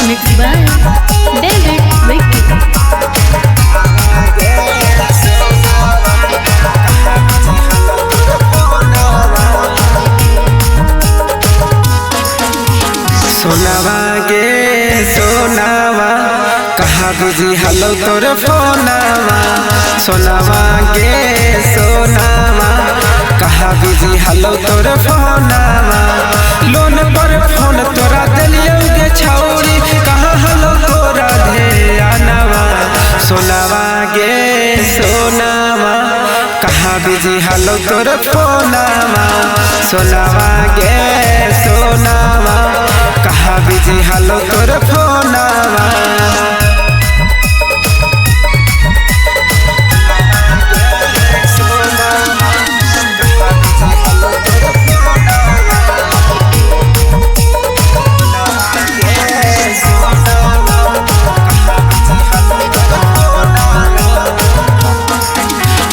Mixed by David Vicky. सोनावा गे सोनावा कहाँ बिजी हलो तोर फोनावा। सोनावा गे सोनावा कहाँ बिजी हलो तोर फोनावा। लोन पर फोन तोरा दिलियो गे छौरी कहाँ हलो तोरा ध्यानवा। सोनावा गे सोनावा कहाँ बिजी हलो तोर फोनावा। सोनावा गे सोनावा कहाँ बिजी हलो तोर फोनावा।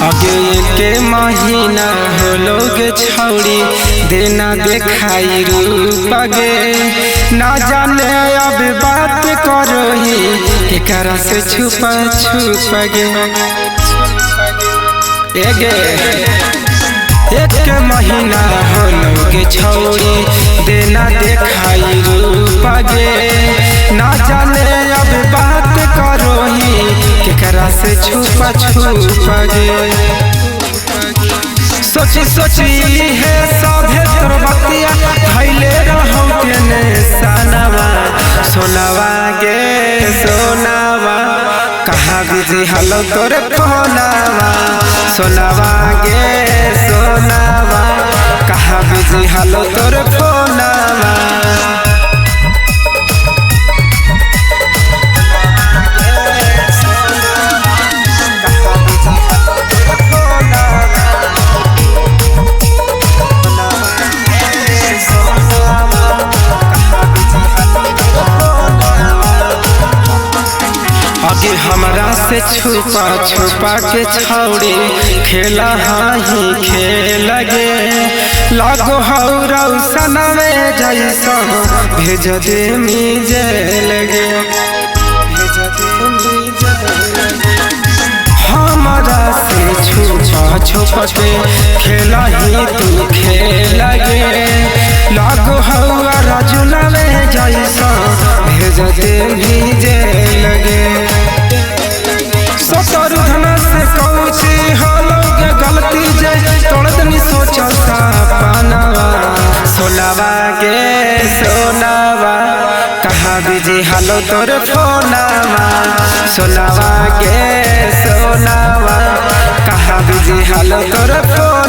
आगे के महीना हो लोग छौड़ी देना देखाई रूप गे। ना जाने अब बात करो ही केकरा से छुपा छुप गे। एक महीना हो लोग छौड़ी देना देखाई रूप गे। ना जाने अब बात करो ही केकरा से छुपा छुप गे। सोची सोची है सभे तोर बतिया धैले रहो तेने सनवा। सोनावा गे सोनावा कहाँ बिजी हलो तोर फोनावा। सोनावा गे सोनावा कहाँ बिजी हलो तोर फोनावा। आगे हमरा से छुपा छुपा के छौड़ी खेला ही खेल गे। लागो हौरौ सनवे जैसा भेज दे मिजेल गे। हमरा से छुपा छुपा के खेला ही तू खेल गे। लागो हौरा जुनवे जैसा भेज दे मिजेल गे। सतर धन से कौची होलोगे गलती जे तोड़ दनी सोचा सपनावा। सोनावा गे सोनावा कहाँ बिजी हलो तोर फोनावा। सोनावा गे सोनावा कहाँ बिजी हलो तोर फोनावा।